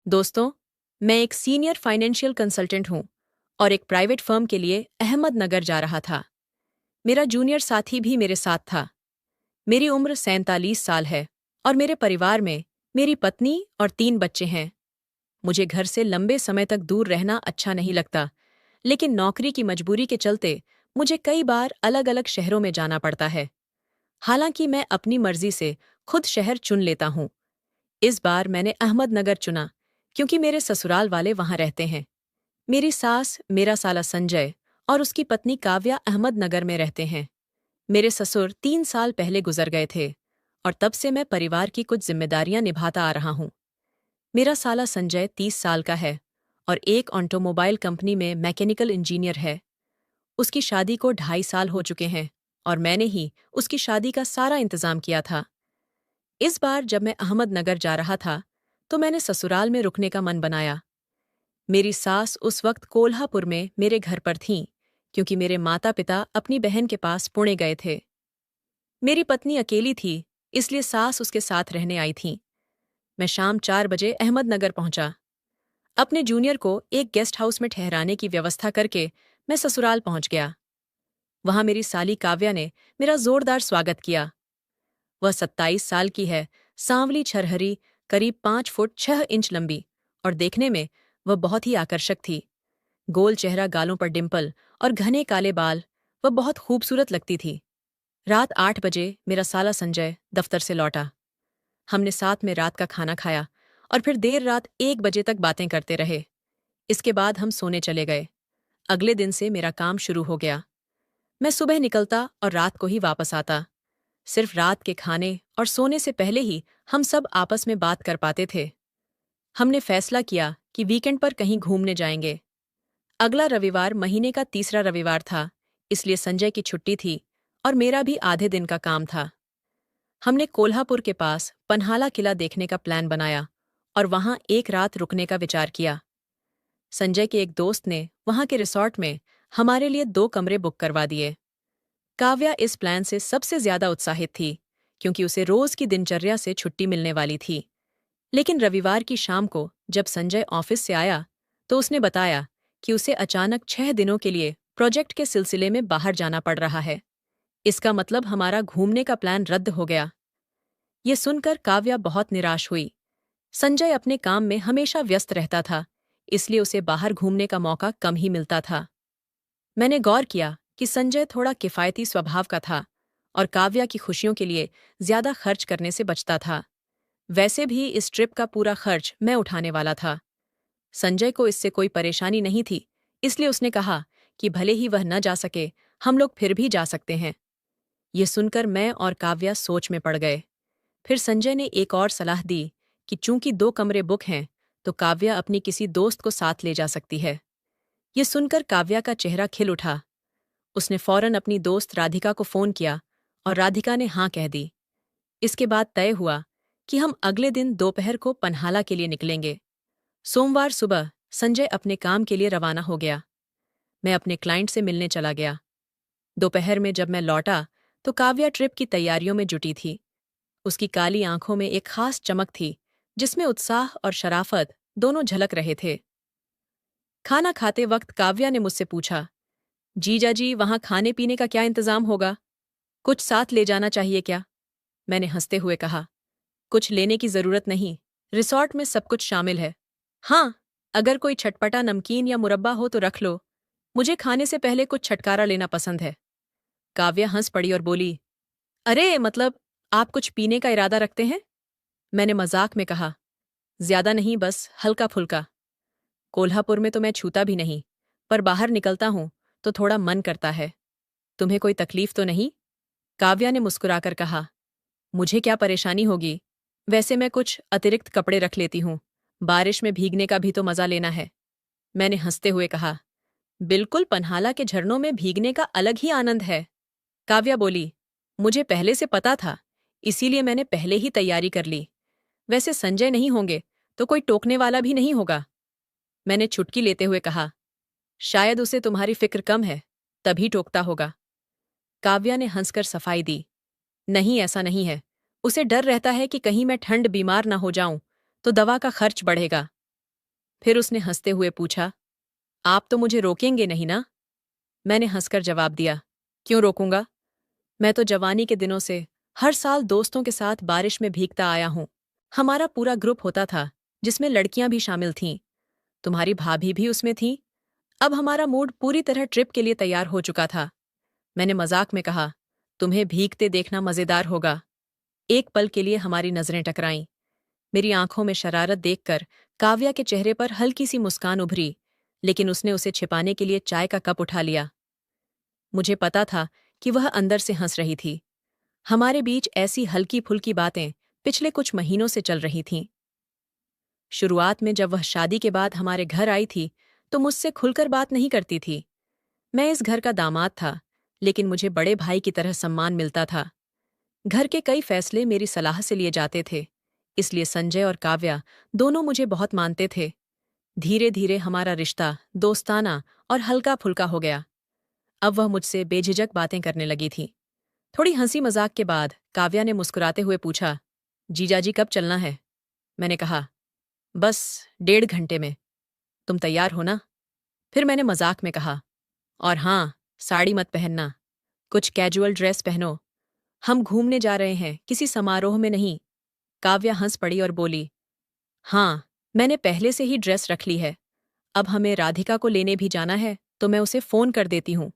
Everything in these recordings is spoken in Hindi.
दोस्तों, मैं एक सीनियर फाइनेंशियल कंसल्टेंट हूँ और एक प्राइवेट फर्म के लिए अहमदनगर जा रहा था। मेरा जूनियर साथी भी मेरे साथ था। मेरी उम्र 47 साल है और मेरे परिवार में मेरी पत्नी और 3 बच्चे हैं। मुझे घर से लंबे समय तक दूर रहना अच्छा नहीं लगता, लेकिन नौकरी की मजबूरी के चलते मुझे कई बार अलग-अलग शहरों में जाना पड़ता है। हालांकि मैं अपनी मर्जी से खुद शहर चुन लेता हूँ। इस बार मैंने अहमदनगर चुना क्योंकि मेरे ससुराल वाले वहां रहते हैं। मेरी सास, मेरा साला संजय और उसकी पत्नी काव्या अहमदनगर में रहते हैं। मेरे ससुर 3 साल पहले गुजर गए थे और तब से मैं परिवार की कुछ जिम्मेदारियां निभाता आ रहा हूं। मेरा साला संजय 30 साल का है और एक ऑटोमोबाइल कंपनी में मैकेनिकल इंजीनियर है। उसकी शादी को 2.5 साल हो चुके हैं और मैंने ही उसकी शादी का सारा इंतजाम किया था। इस बार जब मैं अहमदनगर जा रहा था तो मैंने ससुराल में रुकने का मन बनाया। मेरी सास उस वक्त कोल्हापुर में मेरे घर पर थीं, क्योंकि मेरे माता पिता अपनी बहन के पास पुणे गए थे। मेरी पत्नी अकेली थी, इसलिए सास उसके साथ रहने आई थीं। मैं शाम 4 बजे अहमदनगर पहुंचा। अपने जूनियर को एक गेस्ट हाउस में ठहराने की व्यवस्था करके मैं ससुराल पहुंच गया। वहां मेरी साली काव्या ने मेरा जोरदार स्वागत किया। वह 27 साल की है, सांवली छरहरी, करीब 5 फुट 6 इंच लंबी, और देखने में वह बहुत ही आकर्षक थी। गोल चेहरा, गालों पर डिंपल और घने काले बाल, वह बहुत खूबसूरत लगती थी। रात 8 बजे मेरा साला संजय दफ्तर से लौटा। हमने साथ में रात का खाना खाया और फिर देर रात 1 बजे तक बातें करते रहे। इसके बाद हम सोने चले गए। अगले दिन से मेरा काम शुरू हो गया। मैं सुबह निकलता और रात को ही वापस आता। सिर्फ रात के खाने और सोने से पहले ही हम सब आपस में बात कर पाते थे। हमने फैसला किया कि वीकेंड पर कहीं घूमने जाएंगे। अगला रविवार महीने का तीसरा रविवार था, इसलिए संजय की छुट्टी थी और मेरा भी आधे दिन का काम था। हमने कोल्हापुर के पास पन्हाला किला देखने का प्लान बनाया और वहां एक रात रुकने का विचार किया। संजय के एक दोस्त ने वहां के रिसॉर्ट में हमारे लिए 2 कमरे बुक करवा दिए। काव्या इस प्लान से सबसे ज्यादा उत्साहित थी, क्योंकि उसे रोज की दिनचर्या से छुट्टी मिलने वाली थी। लेकिन रविवार की शाम को जब संजय ऑफिस से आया तो उसने बताया कि उसे अचानक 6 दिनों के लिए प्रोजेक्ट के सिलसिले में बाहर जाना पड़ रहा है। इसका मतलब हमारा घूमने का प्लान रद्द हो गया। ये सुनकर काव्या बहुत निराश हुई। संजय अपने काम में हमेशा व्यस्त रहता था, इसलिए उसे बाहर घूमने का मौका कम ही मिलता था। मैंने गौर किया कि संजय थोड़ा किफायती स्वभाव का था और काव्या की खुशियों के लिए ज्यादा खर्च करने से बचता था। वैसे भी इस ट्रिप का पूरा खर्च मैं उठाने वाला था। संजय को इससे कोई परेशानी नहीं थी, इसलिए उसने कहा कि भले ही वह न जा सके, हम लोग फिर भी जा सकते हैं। ये सुनकर मैं और काव्या सोच में पड़ गए। फिर संजय ने एक और सलाह दी कि चूंकि 2 कमरे बुक हैं, तो काव्या अपनी किसी दोस्त को साथ ले जा सकती है। ये सुनकर काव्या का चेहरा खिल उठा। उसने फौरन अपनी दोस्त राधिका को फोन किया और राधिका ने हाँ कह दी। इसके बाद तय हुआ कि हम अगले दिन दोपहर को पन्हाला के लिए निकलेंगे। सोमवार सुबह संजय अपने काम के लिए रवाना हो गया। मैं अपने क्लाइंट से मिलने चला गया। दोपहर में जब मैं लौटा तो काव्या ट्रिप की तैयारियों में जुटी थी। उसकी काली आंखों में एक खास चमक थी, जिसमें उत्साह और शराफत दोनों झलक रहे थे। खाना खाते वक्त काव्या ने मुझसे पूछा, जीजा जी, वहां खाने पीने का क्या इंतजाम होगा? कुछ साथ ले जाना चाहिए क्या? मैंने हंसते हुए कहा, कुछ लेने की जरूरत नहीं, रिसॉर्ट में सब कुछ शामिल है। हाँ, अगर कोई चटपटा नमकीन या मुरब्बा हो तो रख लो। मुझे खाने से पहले कुछ छटकारा लेना पसंद है। काव्या हंस पड़ी और बोली, अरे मतलब, आप कुछ पीने का इरादा रखते हैं? मैंने मजाक में कहा, ज्यादा नहीं, बस हल्का फुल्का। कोल्हापुर में तो मैं छूता भी नहीं, पर बाहर निकलता हूं तो थोड़ा मन करता है। तुम्हें कोई तकलीफ तो नहीं? काव्या ने मुस्कुराकर कहा, मुझे क्या परेशानी होगी, वैसे मैं कुछ अतिरिक्त कपड़े रख लेती हूँ, बारिश में भीगने का भी तो मजा लेना है। मैंने हंसते हुए कहा, बिल्कुल, पन्हाला के झरनों में भीगने का अलग ही आनंद है। काव्या बोली, मुझे पहले से पता था, इसीलिए मैंने पहले ही तैयारी कर ली। वैसे संजय नहीं होंगे तो कोई टोकने वाला भी नहीं होगा। मैंने चुटकी लेते हुए कहा, शायद उसे तुम्हारी फिक्र कम है, तभी टोकता होगा। काव्या ने हंसकर सफाई दी, नहीं, ऐसा नहीं है। उसे डर रहता है कि कहीं मैं ठंड बीमार न हो जाऊं तो दवा का खर्च बढ़ेगा। फिर उसने हंसते हुए पूछा, आप तो मुझे रोकेंगे नहीं ना? मैंने हंसकर जवाब दिया, क्यों रोकूंगा? मैं तो जवानी के दिनों से हर साल दोस्तों के साथ बारिश में भीगता आया हूं। हमारा पूरा ग्रुप होता था, जिसमें लड़कियां भी शामिल थीं। तुम्हारी भाभी भी उसमें थी। अब हमारा मूड पूरी तरह ट्रिप के लिए तैयार हो चुका था। मैंने मजाक में कहा, तुम्हें भीगते देखना मजेदार होगा। एक पल के लिए हमारी नजरें टकराईं। मेरी आंखों में शरारत देखकर काव्या के चेहरे पर हल्की सी मुस्कान उभरी, लेकिन उसने उसे छिपाने के लिए चाय का कप उठा लिया। मुझे पता था कि वह अंदर से हंस रही थी। हमारे बीच ऐसी हल्की फुल्की बातें पिछले कुछ महीनों से चल रही थीं। शुरुआत में जब वह शादी के बाद हमारे घर आई थी, तो मुझसे खुलकर बात नहीं करती थी। मैं इस घर का दामाद था, लेकिन मुझे बड़े भाई की तरह सम्मान मिलता था। घर के कई फैसले मेरी सलाह से लिए जाते थे, इसलिए संजय और काव्या दोनों मुझे बहुत मानते थे। धीरे धीरे हमारा रिश्ता दोस्ताना और हल्का फुल्का हो गया। अब वह मुझसे बेझिझक बातें करने लगी थी। थोड़ी हंसी मजाक के बाद काव्या ने मुस्कुराते हुए पूछा, जीजाजी कब चलना है? मैंने कहा, बस 1.5 घंटे में। तुम तैयार हो ना? फिर मैंने मजाक में कहा, और हाँ, साड़ी मत पहनना, कुछ कैजुअल ड्रेस पहनो। हम घूमने जा रहे हैं, किसी समारोह में नहीं। काव्या हंस पड़ी और बोली, हाँ, मैंने पहले से ही ड्रेस रख ली है। अब हमें राधिका को लेने भी जाना है, तो मैं उसे फोन कर देती हूँ।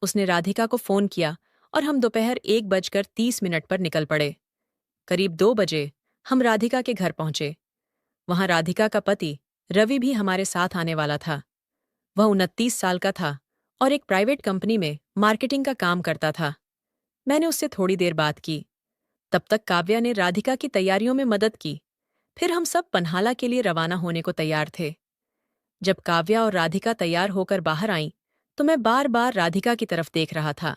उसने राधिका को फोन किया और हम दोपहर 1:30 पर निकल पड़े। करीब 2 बजे हम राधिका के घर पहुंचे। वहां राधिका का पति रवि भी हमारे साथ आने वाला था। वह 29 साल का था और एक प्राइवेट कंपनी में मार्केटिंग का काम करता था। मैंने उससे थोड़ी देर बात की। तब तक काव्या ने राधिका की तैयारियों में मदद की। फिर हम सब पन्हाला के लिए रवाना होने को तैयार थे। जब काव्या और राधिका तैयार होकर बाहर आईं, तो मैं बार बार राधिका की तरफ देख रहा था।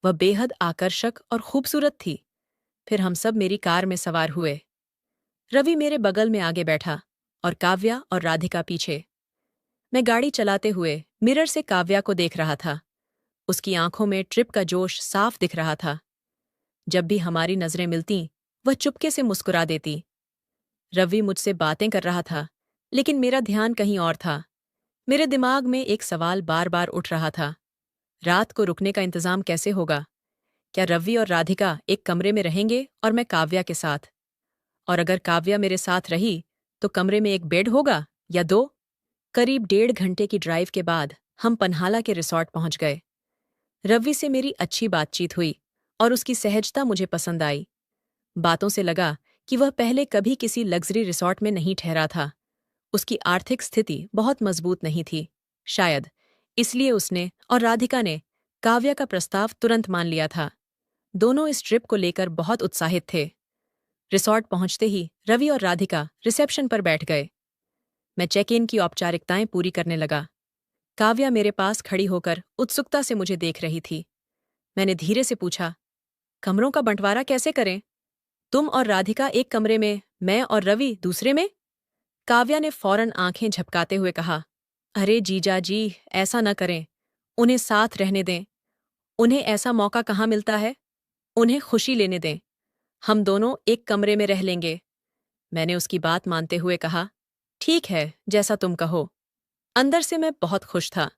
वह बेहद आकर्षक और खूबसूरत थी। फिर हम सब मेरी कार में सवार हुए। रवि मेरे बगल में आगे बैठा और काव्या और राधिका पीछे। मैं गाड़ी चलाते हुए मिरर से काव्या को देख रहा था। उसकी आंखों में ट्रिप का जोश साफ दिख रहा था। जब भी हमारी नजरें मिलतीं, वह चुपके से मुस्कुरा देती। रवि मुझसे बातें कर रहा था, लेकिन मेरा ध्यान कहीं और था। मेरे दिमाग में एक सवाल बार बार उठ रहा था, रात को रुकने का इंतजाम कैसे होगा? क्या रवि और राधिका एक कमरे में रहेंगे और मैं काव्या के साथ? और अगर काव्या मेरे साथ रही, तो कमरे में एक बेड होगा या 2? करीब 1.5 घंटे की ड्राइव के बाद हम पन्हाला के रिसॉर्ट पहुंच गए। रवि से मेरी अच्छी बातचीत हुई और उसकी सहजता मुझे पसंद आई। बातों से लगा कि वह पहले कभी किसी लग्जरी रिसॉर्ट में नहीं ठहरा था। उसकी आर्थिक स्थिति बहुत मजबूत नहीं थी। शायद इसलिए उसने और राधिका ने काव्या का प्रस्ताव तुरंत मान लिया था। दोनों इस ट्रिप को लेकर बहुत उत्साहित थे। रिसॉर्ट पहुंचते ही रवि और राधिका रिसेप्शन पर बैठ गए। मैं चेक इन की औपचारिकताएं पूरी करने लगा। काव्या मेरे पास खड़ी होकर उत्सुकता से मुझे देख रही थी। मैंने धीरे से पूछा, कमरों का बंटवारा कैसे करें? तुम और राधिका एक कमरे में, मैं और रवि दूसरे में? काव्या ने फौरन आंखें झपकाते हुए कहा, अरे जीजा जी, ऐसा न करें। उन्हें साथ रहने दें। उन्हें ऐसा मौका कहाँ मिलता है। उन्हें खुशी लेने दें। हम दोनों एक कमरे में रह लेंगे। मैंने उसकी बात मानते हुए कहा, ठीक है, जैसा तुम कहो। अंदर से मैं बहुत खुश था।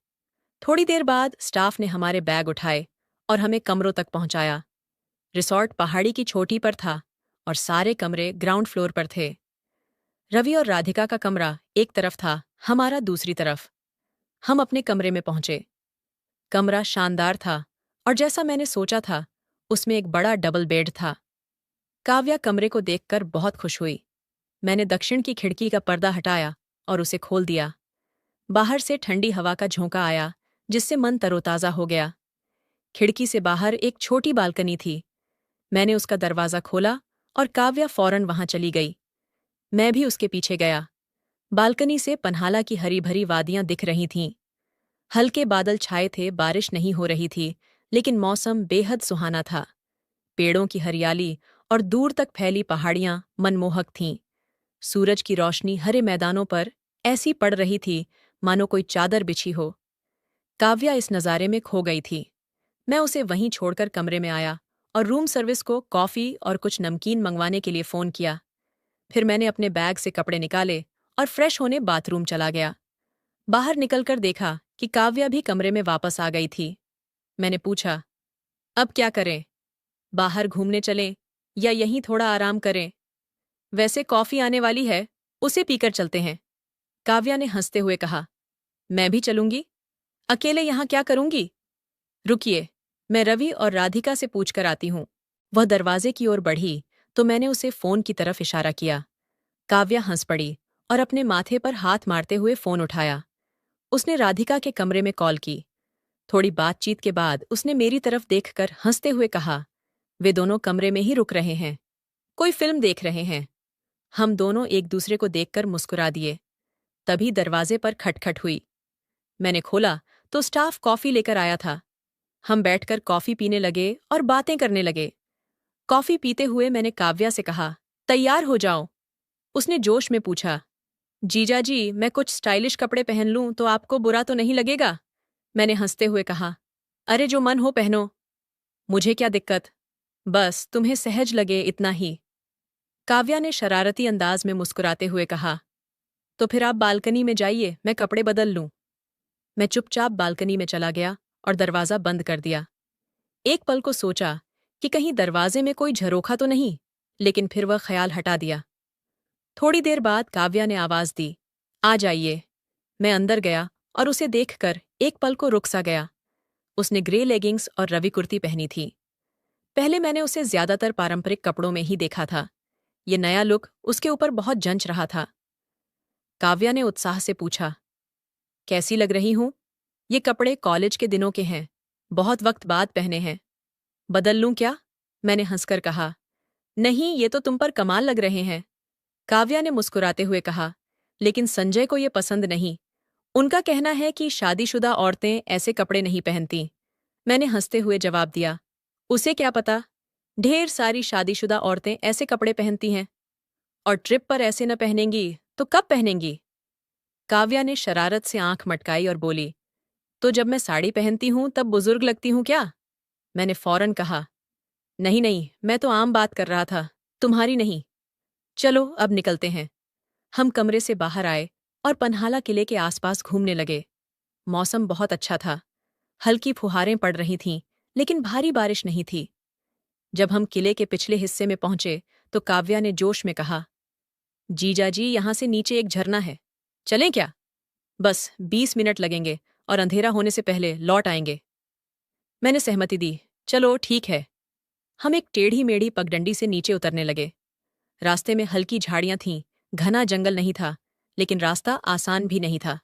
थोड़ी देर बाद स्टाफ ने हमारे बैग उठाए और हमें कमरों तक पहुंचाया। रिसॉर्ट पहाड़ी की चोटी पर था और सारे कमरे ग्राउंड फ्लोर पर थे। रवि और राधिका का कमरा एक तरफ था, हमारा दूसरी तरफ। हम अपने कमरे में पहुंचे। कमरा शानदार था और जैसा मैंने सोचा था, उसमें एक बड़ा डबल बेड था। काव्या कमरे को देखकर बहुत खुश हुई। मैंने दक्षिण की खिड़की का पर्दा हटाया और उसे खोल दिया। बाहर से ठंडी हवा का झोंका आया, जिससे मन तरोताजा हो गया। खिड़की से बाहर एक छोटी बालकनी थी। मैंने उसका दरवाजा खोला और काव्या फौरन वहां चली गई। मैं भी उसके पीछे गया। बालकनी से पन्हाला की हरी भरी वादियां दिख रही थीं। हल्के बादल छाए थे, बारिश नहीं हो रही थी, लेकिन मौसम बेहद सुहाना था। पेड़ों की हरियाली और दूर तक फैली पहाड़ियां मनमोहक थीं। सूरज की रोशनी हरे मैदानों पर ऐसी पड़ रही थी मानो कोई चादर बिछी हो। काव्या इस नज़ारे में खो गई थी। मैं उसे वहीं छोड़कर कमरे में आया और रूम सर्विस को कॉफ़ी और कुछ नमकीन मंगवाने के लिए फ़ोन किया। फिर मैंने अपने बैग से कपड़े निकाले और फ्रेश होने बाथरूम चला गया। बाहर निकलकर देखा कि काव्या भी कमरे में वापस आ गई थी। मैंने पूछा, अब क्या करें? बाहर घूमने चलें या यहीं थोड़ा आराम करें? वैसे कॉफी आने वाली है, उसे पीकर चलते हैं। काव्या ने हंसते हुए कहा, मैं भी चलूंगी। अकेले यहाँ क्या करूंगी? रुकिए, मैं रवि और राधिका से पूछकर आती हूँ। वह दरवाजे की ओर बढ़ी तो मैंने उसे फोन की तरफ इशारा किया। काव्या हंस पड़ी और अपने माथे पर हाथ मारते हुए फोन उठाया। उसने राधिका के कमरे में कॉल की। थोड़ी बातचीत के बाद उसने मेरी तरफ देखकर हंसते हुए कहा, वे दोनों कमरे में ही रुक रहे हैं, कोई फिल्म देख रहे हैं। हम दोनों एक दूसरे को देखकर मुस्कुरा दिए। तभी दरवाजे पर खटखट हुई। मैंने खोला तो स्टाफ कॉफी लेकर आया था। हम बैठकर कॉफी पीने लगे और बातें करने लगे। कॉफी पीते हुए मैंने काव्या से कहा, तैयार हो जाओ। उसने जोश में पूछा, जीजा जी, मैं कुछ स्टाइलिश कपड़े पहन लूं तो आपको बुरा तो नहीं लगेगा? मैंने हंसते हुए कहा, अरे जो मन हो पहनो, मुझे क्या दिक्कत, बस तुम्हें सहज लगे इतना ही। काव्या ने शरारती अंदाज में मुस्कुराते हुए कहा, तो फिर आप बालकनी में जाइए, मैं कपड़े बदल लूं। मैं चुपचाप बालकनी में चला गया और दरवाजा बंद कर दिया। एक पल को सोचा कि कहीं दरवाजे में कोई झरोखा तो नहीं, लेकिन फिर वह ख्याल हटा दिया। थोड़ी देर बाद काव्या ने आवाज दी, आ जाइए। मैं अंदर गया और उसे देखकर एक पल को रुक सा गया। उसने ग्रे लेगिंग्स और रवि कुर्ती पहनी थी। पहले मैंने उसे ज्यादातर पारंपरिक कपड़ों में ही देखा था। ये नया लुक उसके ऊपर बहुत जंच रहा था। काव्या ने उत्साह से पूछा, कैसी लग रही हूं? ये कपड़े कॉलेज के दिनों के हैं, बहुत वक्त बाद पहने हैं। बदल लूं क्या? मैंने हंसकर कहा, नहीं, ये तो तुम पर कमाल लग रहे हैं। काव्या ने मुस्कुराते हुए कहा, लेकिन संजय को ये पसंद नहीं। उनका कहना है कि शादीशुदा औरतें ऐसे कपड़े नहीं पहनती। मैंने हंसते हुए जवाब दिया, उसे क्या पता, ढेर सारी शादीशुदा औरतें ऐसे कपड़े पहनती हैं। और ट्रिप पर ऐसे न पहनेंगी तो कब पहनेंगी? काव्या ने शरारत से आंख मटकाई और बोली, तो जब मैं साड़ी पहनती हूं तब बुजुर्ग लगती हूं क्या? मैंने फौरन कहा, नहीं नहीं, मैं तो आम बात कर रहा था, तुम्हारी नहीं। चलो अब निकलते हैं। हम कमरे से बाहर आए और पन्हाला किले के आसपास घूमने लगे। मौसम बहुत अच्छा था। हल्की फुहारें पड़ रही थीं, लेकिन भारी बारिश नहीं थी। जब हम किले के पिछले हिस्से में पहुंचे तो काव्या ने जोश में कहा, जीजा जी, यहां से नीचे एक झरना है, चलें क्या? बस 20 मिनट लगेंगे और अंधेरा होने से पहले लौट आएंगे। मैंने सहमति दी, चलो ठीक है। हम एक टेढ़ी मेढ़ी पगडंडी से नीचे उतरने लगे। रास्ते में हल्की झाड़ियां थीं, घना जंगल नहीं था, लेकिन रास्ता आसान भी नहीं था।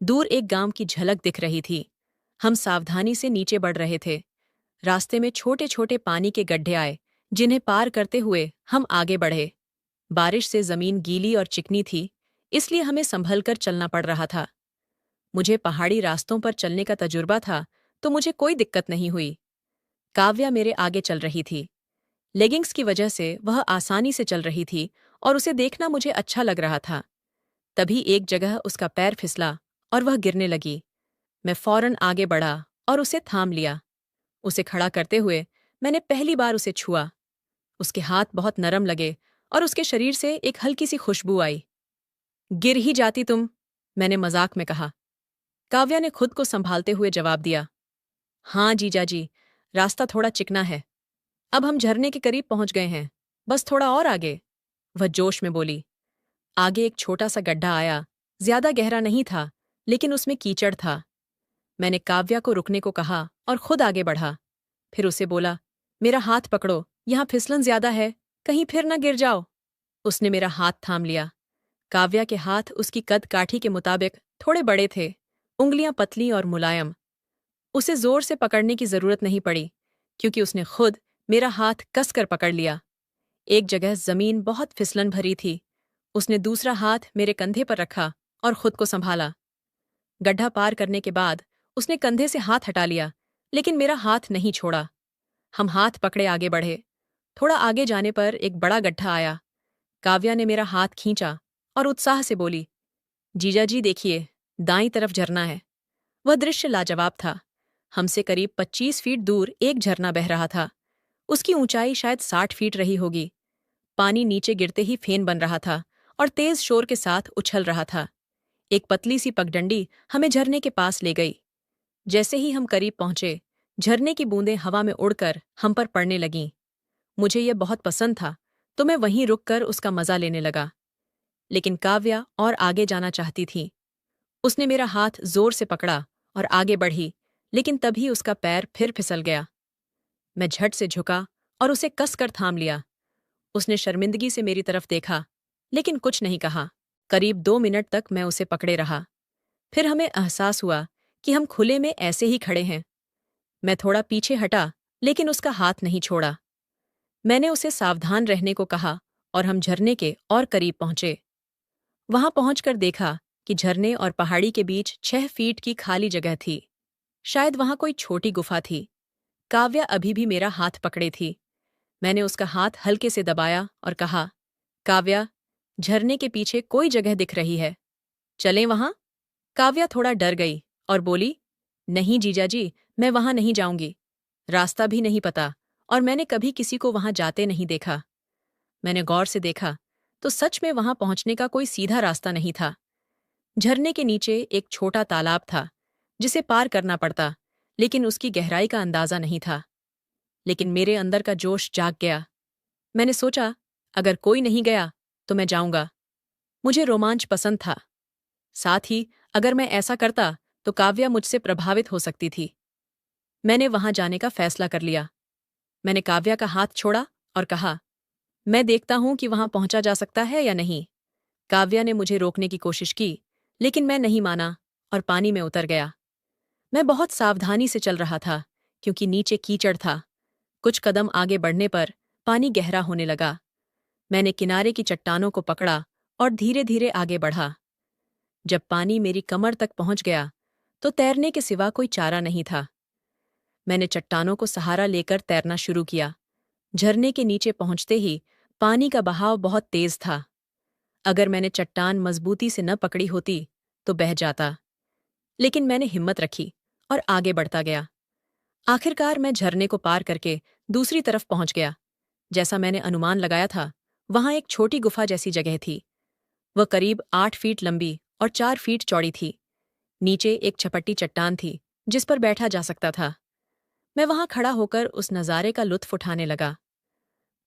दूर एक गांव की झलक दिख रही थी। हम सावधानी से नीचे बढ़ रहे थे। रास्ते में छोटे छोटे पानी के गड्ढे आए, जिन्हें पार करते हुए हम आगे बढ़े। बारिश से जमीन गीली और चिकनी थी, इसलिए हमें संभलकर चलना पड़ रहा था। मुझे पहाड़ी रास्तों पर चलने का तजुर्बा था, तो मुझे कोई दिक्कत नहीं हुई। काव्या मेरे आगे चल रही थी। लेगिंग्स की वजह से वह आसानी से चल रही थी और उसे देखना मुझे अच्छा लग रहा था। तभी एक जगह उसका पैर फिसला और वह गिरने लगी। मैं फौरन आगे बढ़ा और उसे थाम लिया। उसे खड़ा करते हुए मैंने पहली बार उसे छुआ। उसके हाथ बहुत नरम लगे और उसके शरीर से एक हल्की सी खुशबू आई। गिर ही जाती तुम, मैंने मजाक में कहा। काव्या ने खुद को संभालते हुए जवाब दिया, हाँ जीजा जी, रास्ता थोड़ा चिकना है। अब हम झरने के करीब पहुंच गए हैं, बस थोड़ा और आगे। वह जोश में बोली। आगे एक छोटा सा गड्ढा आया, ज्यादा गहरा नहीं था, लेकिन उसमें कीचड़ था। मैंने काव्या को रुकने को कहा और खुद आगे बढ़ा। फिर उसे बोला, मेरा हाथ पकड़ो, यहाँ फिसलन ज्यादा है, कहीं फिर न गिर जाओ। उसने मेरा हाथ थाम लिया। काव्या के हाथ उसकी कद काठी के मुताबिक थोड़े बड़े थे, उंगलियां पतली और मुलायम। उसे जोर से पकड़ने की जरूरत नहीं पड़ी, क्योंकि उसने खुद मेरा हाथ कसकर पकड़ लिया। एक जगह जमीन बहुत फिसलन भरी थी। उसने दूसरा हाथ मेरे कंधे पर रखा और खुद को संभाला। गड्ढा पार करने के बाद उसने कंधे से हाथ हटा लिया, लेकिन मेरा हाथ नहीं छोड़ा। हम हाथ पकड़े आगे बढ़े। थोड़ा आगे जाने पर एक बड़ा गड्ढा आया। काव्या ने मेरा हाथ खींचा और उत्साह से बोली, जीजा जी देखिए, दाईं तरफ झरना है। वह दृश्य लाजवाब था। हमसे करीब 25 फीट दूर एक झरना बह रहा था। उसकी ऊंचाई शायद 60 फीट रही होगी। पानी नीचे गिरते ही फेन बन रहा था और तेज शोर के साथ उछल रहा था। एक पतली सी पगडंडी हमें झरने के पास ले गई। जैसे ही हम करीब पहुंचे, झरने की बूंदें हवा में उड़कर हम पर पड़ने लगीं। मुझे यह बहुत पसंद था, तो मैं वहीं रुककर उसका मजा लेने लगा। लेकिन काव्या और आगे जाना चाहती थी। उसने मेरा हाथ जोर से पकड़ा और आगे बढ़ी, लेकिन तभी उसका पैर फिर फिसल गया। मैं झट से झुका और उसे कसकर थाम लिया। उसने शर्मिंदगी से मेरी तरफ देखा, लेकिन कुछ नहीं कहा। करीब 2 मिनट तक मैं उसे पकड़े रहा। फिर हमें एहसास हुआ कि हम खुले में ऐसे ही खड़े हैं। मैं थोड़ा पीछे हटा, लेकिन उसका हाथ नहीं छोड़ा। मैंने उसे सावधान रहने को कहा और हम झरने के और करीब पहुंचे। वहां पहुंचकर देखा कि झरने और पहाड़ी के बीच 6 फीट की खाली जगह थी। शायद वहां कोई छोटी गुफा थी। काव्या अभी भी मेरा हाथ पकड़े थी। मैंने उसका हाथ हल्के से दबाया और कहा, काव्या, झरने के पीछे कोई जगह दिख रही है, चलें वहां? काव्या थोड़ा डर गई और बोली, नहीं जीजाजी, मैं वहां नहीं जाऊंगी। रास्ता भी नहीं पता और मैंने कभी किसी को वहां जाते नहीं देखा। मैंने गौर से देखा तो सच में वहां पहुंचने का कोई सीधा रास्ता नहीं था। झरने के नीचे एक छोटा तालाब था जिसे पार करना पड़ता, लेकिन उसकी गहराई का अंदाजा नहीं था। लेकिन मेरे अंदर का जोश जाग गया। मैंने सोचा, अगर कोई नहीं गया तो मैं जाऊंगा। मुझे रोमांच पसंद था। साथ ही अगर मैं ऐसा करता तो काव्या मुझसे प्रभावित हो सकती थी। मैंने वहां जाने का फैसला कर लिया। मैंने काव्या का हाथ छोड़ा और कहा, मैं देखता हूं कि वहां पहुंचा जा सकता है या नहीं। काव्या ने मुझे रोकने की कोशिश की, लेकिन मैं नहीं माना और पानी में उतर गया। मैं बहुत सावधानी से चल रहा था, क्योंकि नीचे कीचड़ था। कुछ कदम आगे बढ़ने पर पानी गहरा होने लगा। मैंने किनारे की चट्टानों को पकड़ा और धीरे धीरे आगे बढ़ा। जब पानी मेरी कमर तक पहुंच गया, तो तैरने के सिवा कोई चारा नहीं था। मैंने चट्टानों को सहारा लेकर तैरना शुरू किया। झरने के नीचे पहुंचते ही पानी का बहाव बहुत तेज था। अगर मैंने चट्टान मजबूती से न पकड़ी होती तो बह जाता, लेकिन मैंने हिम्मत रखी और आगे बढ़ता गया। आखिरकार मैं झरने को पार करके दूसरी तरफ पहुंच गया। जैसा मैंने अनुमान लगाया था, वहां एक छोटी गुफा जैसी जगह थी। वह करीब 8 फीट लंबी और 4 फीट चौड़ी थी। नीचे एक छपट्टी चट्टान थी जिस पर बैठा जा सकता था। मैं वहां खड़ा होकर उस नज़ारे का लुत्फ उठाने लगा।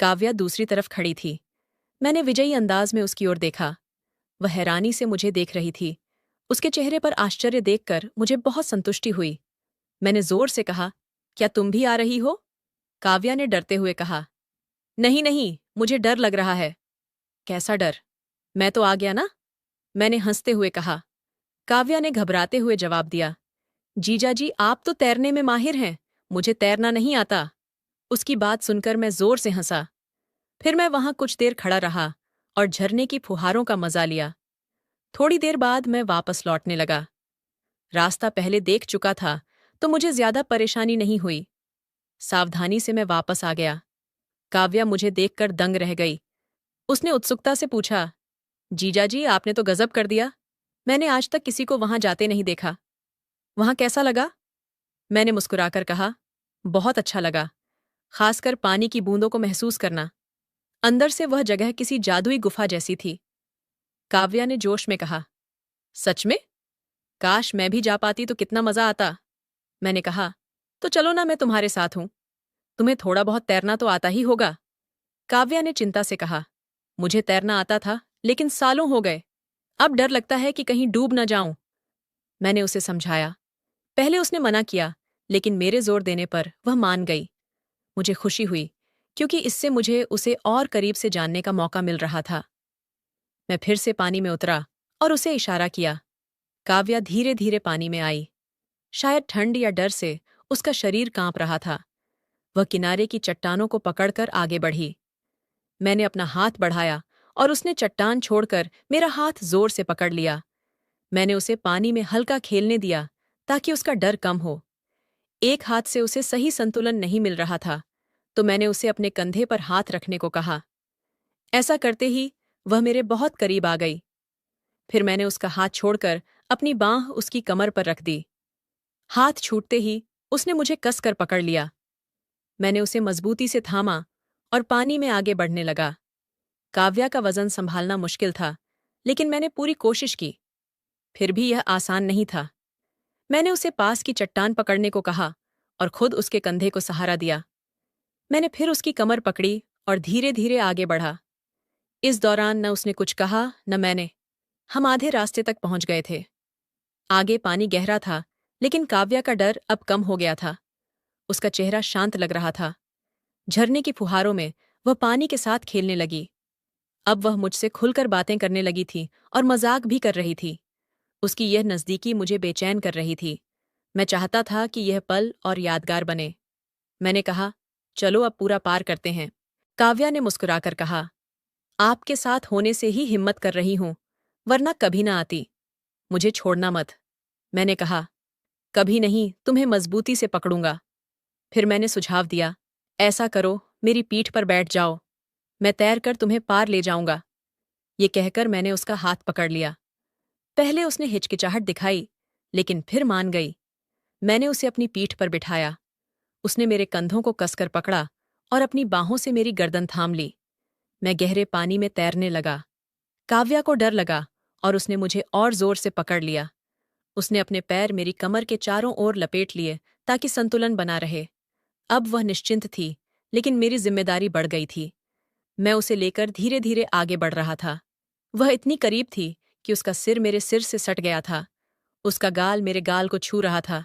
काव्या दूसरी तरफ खड़ी थी। मैंने विजयी अंदाज में उसकी ओर देखा। वह हैरानी से मुझे देख रही थी। उसके चेहरे पर आश्चर्य देखकर मुझे बहुत संतुष्टि हुई। मैंने जोर से कहा, क्या तुम भी आ रही हो? काव्या ने डरते हुए कहा, नहीं नहीं, मुझे डर लग रहा है। कैसा डर? मैं तो आ गया ना, मैंने हंसते हुए कहा। काव्या ने घबराते हुए जवाब दिया, जीजाजी, आप तो तैरने में माहिर हैं, मुझे तैरना नहीं आता। उसकी बात सुनकर मैं जोर से हंसा। फिर मैं वहां कुछ देर खड़ा रहा और झरने की फुहारों का मजा लिया। थोड़ी देर बाद मैं वापस लौटने लगा। रास्ता पहले देख चुका था, तो मुझे ज्यादा परेशानी नहीं हुई। सावधानी से मैं वापस आ गया। काव्या मुझे देखकर दंग रह गई। उसने उत्सुकता से पूछा, जीजाजी, आपने तो गजब कर दिया। मैंने आज तक किसी को वहां जाते नहीं देखा। वहां कैसा लगा? मैंने मुस्कुराकर कहा, बहुत अच्छा लगा, खासकर पानी की बूंदों को महसूस करना। अंदर से वह जगह किसी जादुई गुफा जैसी थी। काव्या ने जोश में कहा, सच में? काश मैं भी जा पाती तो कितना मजा आता। मैंने कहा, तो चलो ना, मैं तुम्हारे साथ हूं। तुम्हें थोड़ा बहुत तैरना तो आता ही होगा। काव्या ने चिंता से कहा, मुझे तैरना आता था, लेकिन सालों हो गए। अब डर लगता है कि कहीं डूब न जाऊं। मैंने उसे समझाया। पहले उसने मना किया, लेकिन मेरे जोर देने पर वह मान गई। मुझे खुशी हुई, क्योंकि इससे मुझे उसे और करीब से जानने का मौका मिल रहा था। मैं फिर से पानी में उतरा और उसे इशारा किया। काव्या धीरे धीरे पानी में आई। शायद ठंड या डर से उसका शरीर कांप रहा था। वह किनारे की चट्टानों को पकड़कर आगे बढ़ी। मैंने अपना हाथ बढ़ाया और उसने चट्टान छोड़कर मेरा हाथ जोर से पकड़ लिया। मैंने उसे पानी में हल्का खेलने दिया ताकि उसका डर कम हो। एक हाथ से उसे सही संतुलन नहीं मिल रहा था, तो मैंने उसे अपने कंधे पर हाथ रखने को कहा। ऐसा करते ही वह मेरे बहुत करीब आ गई। फिर मैंने उसका हाथ छोड़कर अपनी बांह उसकी कमर पर रख दी। हाथ छूटते ही उसने मुझे कसकर पकड़ लिया। मैंने उसे मजबूती से थामा और पानी में आगे बढ़ने लगा। काव्या का वजन संभालना मुश्किल था, लेकिन मैंने पूरी कोशिश की। फिर भी यह आसान नहीं था। मैंने उसे पास की चट्टान पकड़ने को कहा और खुद उसके कंधे को सहारा दिया। मैंने फिर उसकी कमर पकड़ी और धीरे धीरे आगे बढ़ा। इस दौरान न उसने कुछ कहा न मैंने। हम आधे रास्ते तक पहुंच गए थे। आगे पानी गहरा था, लेकिन काव्या का डर अब कम हो गया था। उसका चेहरा शांत लग रहा था। झरने की फुहारों में वह पानी के साथ खेलने लगी। अब वह मुझसे खुलकर बातें करने लगी थी और मजाक भी कर रही थी। उसकी यह नज़दीकी मुझे बेचैन कर रही थी। मैं चाहता था कि यह पल और यादगार बने। मैंने कहा, चलो अब पूरा पार करते हैं। काव्या ने मुस्कुराकर कहा, आपके साथ होने से ही हिम्मत कर रही हूं, वरना कभी ना आती। मुझे छोड़ना मत। मैंने कहा, कभी नहीं, तुम्हें मजबूती से पकड़ूंगा। फिर मैंने सुझाव दिया, ऐसा करो, मेरी पीठ पर बैठ जाओ। मैं तैरकर तुम्हें पार ले जाऊंगा। ये कहकर मैंने उसका हाथ पकड़ लिया। पहले उसने हिचकिचाहट दिखाई, लेकिन फिर मान गई। मैंने उसे अपनी पीठ पर बिठाया। उसने मेरे कंधों को कसकर पकड़ा और अपनी बाहों से मेरी गर्दन थाम ली। मैं गहरे पानी में तैरने लगा। काव्या को डर लगा और उसने मुझे और जोर से पकड़ लिया। उसने अपने पैर मेरी कमर के चारों ओर लपेट लिए ताकि संतुलन बना रहे। अब वह निश्चिंत थी, लेकिन मेरी जिम्मेदारी बढ़ गई थी। मैं उसे लेकर धीरे धीरे आगे बढ़ रहा था। वह इतनी करीब थी कि उसका सिर मेरे सिर से सट गया था। उसका गाल मेरे गाल को छू रहा था।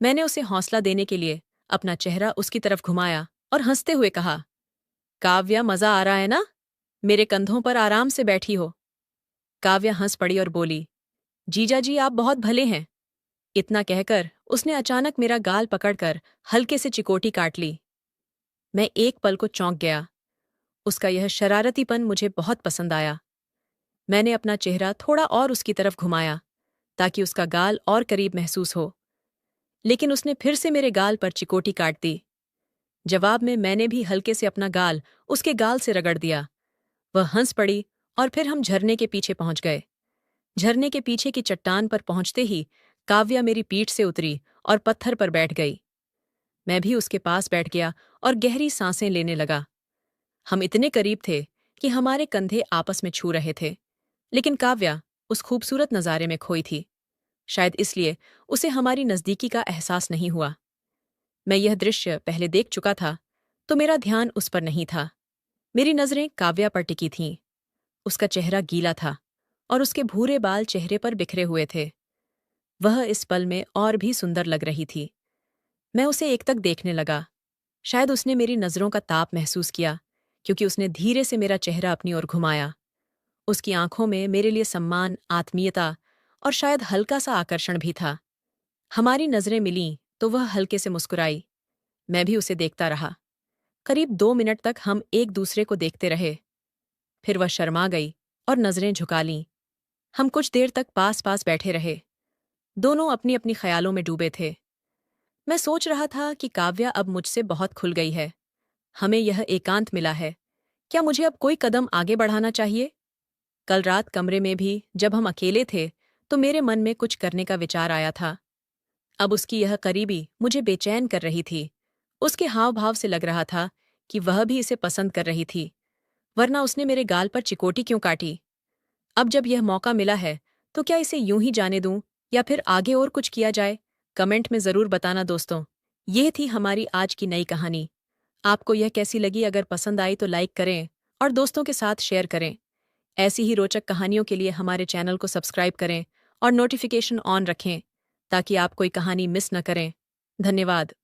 मैंने उसे हौसला देने के लिए अपना चेहरा उसकी तरफ घुमाया और हंसते हुए कहा, काव्या, मजा आ रहा है ना? मेरे कंधों पर आराम से बैठी हो। काव्या हंस पड़ी और बोली, जीजा जी, आप बहुत भले हैं। इतना कहकर उसने अचानक मेरा गाल पकड़कर हल्के से चिकोटी काट ली। मैं एक पल को चौंक गया। उसका यह शरारतीपन मुझे बहुत पसंद आया। मैंने अपना चेहरा थोड़ा और उसकी तरफ घुमाया ताकि उसका गाल और करीब महसूस हो, लेकिन उसने फिर से मेरे गाल पर चिकोटी काट दी। जवाब में मैंने भी हल्के से अपना गाल उसके गाल से रगड़ दिया। वह हंस पड़ी और फिर हम झरने के पीछे पहुंच गए। झरने के पीछे की चट्टान पर पहुंचते ही काव्या मेरी पीठ से उतरी और पत्थर पर बैठ गई। मैं भी उसके पास बैठ गया और गहरी सांसें लेने लगा। हम इतने करीब थे कि हमारे कंधे आपस में छू रहे थे, लेकिन काव्या उस खूबसूरत नज़ारे में खोई थी। शायद इसलिए उसे हमारी नज़दीकी का एहसास नहीं हुआ। मैं यह दृश्य पहले देख चुका था, तो मेरा ध्यान उस पर नहीं था। मेरी नज़रें काव्या पर टिकी थीं। उसका चेहरा गीला था और उसके भूरे बाल चेहरे पर बिखरे हुए थे। वह इस पल में और भी सुंदर लग रही थी। मैं उसे एकटक देखने लगा। शायद उसने मेरी नज़रों का ताप महसूस किया, क्योंकि उसने धीरे से मेरा चेहरा अपनी ओर घुमाया। उसकी आंखों में मेरे लिए सम्मान, आत्मीयता और शायद हल्का सा आकर्षण भी था। हमारी नज़रें मिलीं तो वह हल्के से मुस्कुराई। मैं भी उसे देखता रहा। करीब 2 मिनट तक हम एक दूसरे को देखते रहे। फिर वह शर्मा गई और नज़रें झुका लीं। हम कुछ देर तक पास पास बैठे रहे। दोनों अपनी अपनी ख्यालों में डूबे थे। मैं सोच रहा था कि काव्या अब मुझसे बहुत खुल गई है। हमें यह एकांत मिला है। क्या मुझे अब कोई कदम आगे बढ़ाना चाहिए? कल रात कमरे में भी जब हम अकेले थे, तो मेरे मन में कुछ करने का विचार आया था। अब उसकी यह करीबी मुझे बेचैन कर रही थी। उसके हाव भाव से लग रहा था कि वह भी इसे पसंद कर रही थी, वरना उसने मेरे गाल पर चिकोटी क्यों काटी? अब जब यह मौका मिला है, तो क्या इसे यूं ही जाने दूं या फिर आगे और कुछ किया जाए? कमेंट में ज़रूर बताना दोस्तों। यह थी हमारी आज की नई कहानी। आपको यह कैसी लगी? अगर पसंद आई तो लाइक करें और दोस्तों के साथ शेयर करें। ऐसी ही रोचक कहानियों के लिए हमारे चैनल को सब्सक्राइब करें और नोटिफिकेशन ऑन रखें, ताकि आप कोई कहानी मिस न करें। धन्यवाद।